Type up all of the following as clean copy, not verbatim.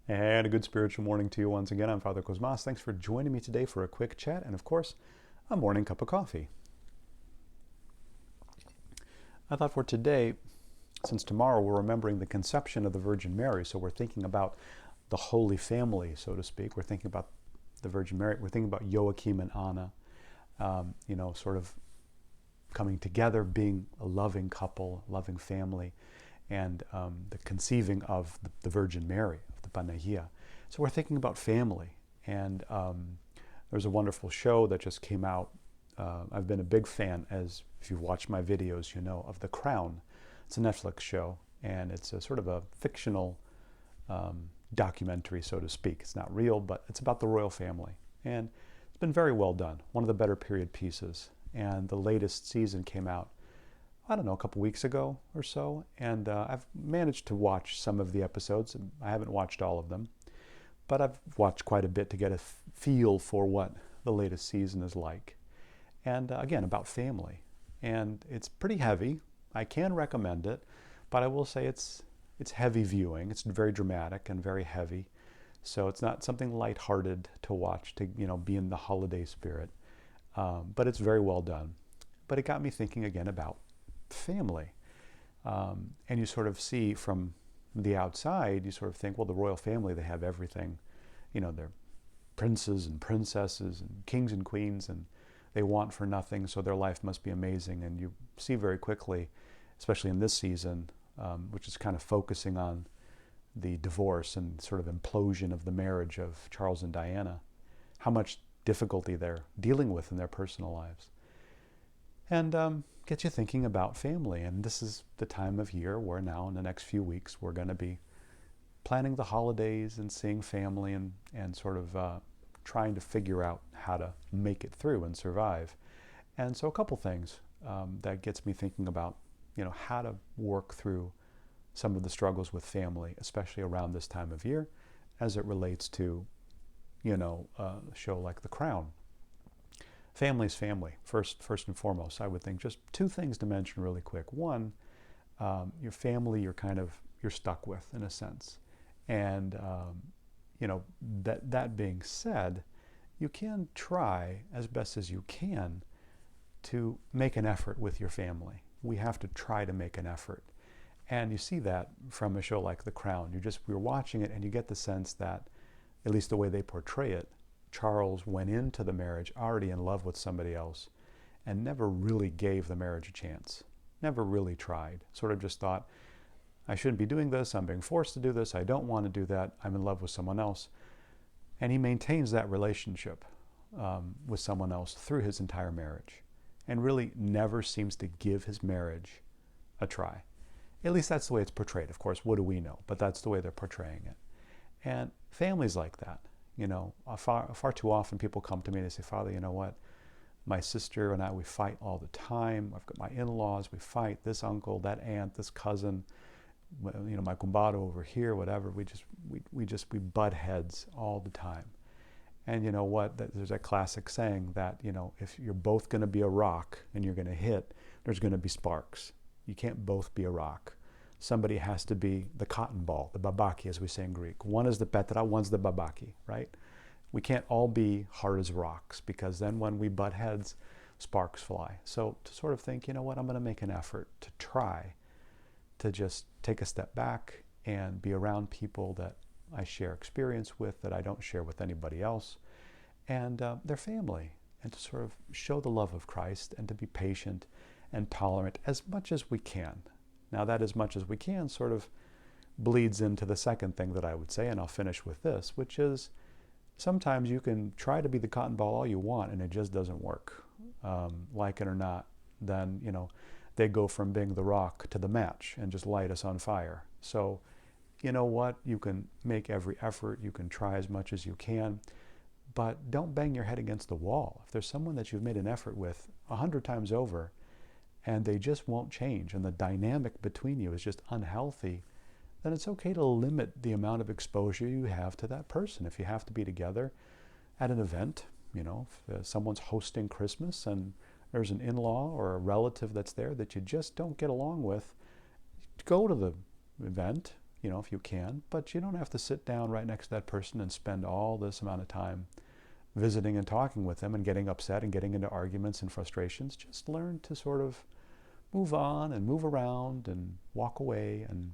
And a good spiritual morning to you once again. I'm Father Cosmas. Thanks for joining me today for a quick chat and, of course, a morning cup of coffee. I thought for today, since tomorrow we're remembering the conception of the Virgin Mary, so we're thinking about the Holy Family, so to speak. We're thinking about the Virgin Mary. We're thinking about Joachim and Anna, sort of coming together, being a loving couple, loving family, and the conceiving of the Virgin Mary, of the Panagia. So we're thinking about family. And there's a wonderful show that just came out. I've been a big fan, as if you've watched my videos, you know, of The Crown. It's a Netflix show, and it's a sort of a fictional documentary, so to speak. It's not real, but it's about the royal family. And it's been very well done. One of the better period pieces. And the latest season came out, I don't know, a couple weeks ago or so. And I've managed to watch some of the episodes. I haven't watched all of them, but I've watched quite a bit to get a feel for what the latest season is like. And again, about family. And it's pretty heavy. I can recommend it, but I will say it's heavy viewing. It's very dramatic and very heavy. So it's not something lighthearted to watch, to be in the holiday spirit. But it's very well done. But it got me thinking again about family. And you sort of see from the outside, you sort of think, well, the royal family, they have everything. They're princes and princesses and kings and queens, and they want for nothing, so their life must be amazing. And you see very quickly, especially in this season, which is kind of focusing on the divorce and sort of implosion of the marriage of Charles and Diana, how much difficulty they're dealing with in their personal lives. And gets you thinking about family. And this is the time of year where now in the next few weeks we're going to be planning the holidays and seeing family and sort of trying to figure out how to make it through and survive. And so a couple things that gets me thinking about how to work through some of the struggles with family, especially around this time of year, as it relates to a show like The Crown. Family's family, first and foremost. I would think just two things to mention really quick. One, your family you're stuck with in a sense. And that being said, you can try as best as you can to make an effort with your family. We have to try to make an effort. And you see that from a show like The Crown. You're watching it and you get the sense that, at least the way they portray it, Charles went into the marriage already in love with somebody else and never really gave the marriage a chance. Never really tried. Sort of just thought, I shouldn't be doing this. I'm being forced to do this. I don't want to do that. I'm in love with someone else. And he maintains that relationship with someone else through his entire marriage and really never seems to give his marriage a try. At least that's the way it's portrayed. Of course, what do we know? But that's the way they're portraying it. And families like that, far too often people come to me and they say, Father, you know what? My sister and I, we fight all the time. I've got my in-laws, we fight, this uncle, that aunt, this cousin, my cumbado over here, whatever. We butt heads all the time. And you know what? There's a classic saying that, if you're both going to be a rock and you're going to hit, there's going to be sparks. You can't both be a rock. Somebody has to be the cotton ball, the babaki, as we say in Greek. One is the Petra, one's the babaki, right? We can't all be hard as rocks, because then when we butt heads, sparks fly. So to sort of think, you know what, I'm going to make an effort to try to just take a step back and be around people that I share experience with, that I don't share with anybody else, and their family, and to sort of show the love of Christ and to be patient and tolerant as much as we can. Now that as much as we can sort of bleeds into the second thing that I would say, and I'll finish with this, which is sometimes you can try to be the cotton ball all you want and it just doesn't work. Like it or not, then, they go from being the rock to the match and just light us on fire. So, you know what? You can make every effort. You can try as much as you can, but don't bang your head against the wall. If there's someone that you've made an effort with 100 times over and they just won't change and the dynamic between you is just unhealthy, then it's okay to limit the amount of exposure you have to that person. If you have to be together at an event, if someone's hosting Christmas and there's an in-law or a relative that's there that you just don't get along with, go to the event if you can, but you don't have to sit down right next to that person and spend all this amount of time visiting and talking with them and getting upset and getting into arguments and frustrations. Just learn to sort of move on and move around and walk away and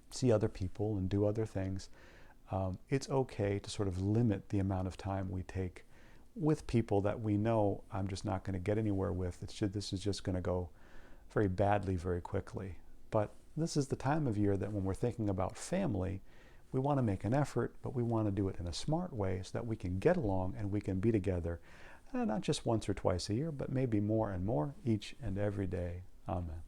see other people and do other things. It's okay to sort of limit the amount of time we take with people that we know I'm just not going to get anywhere with. This is just going to go very badly very quickly. But this is the time of year that when we're thinking about family, we want to make an effort, but we want to do it in a smart way so that we can get along and we can be together, not just once or twice a year, but maybe more and more each and every day. Amen.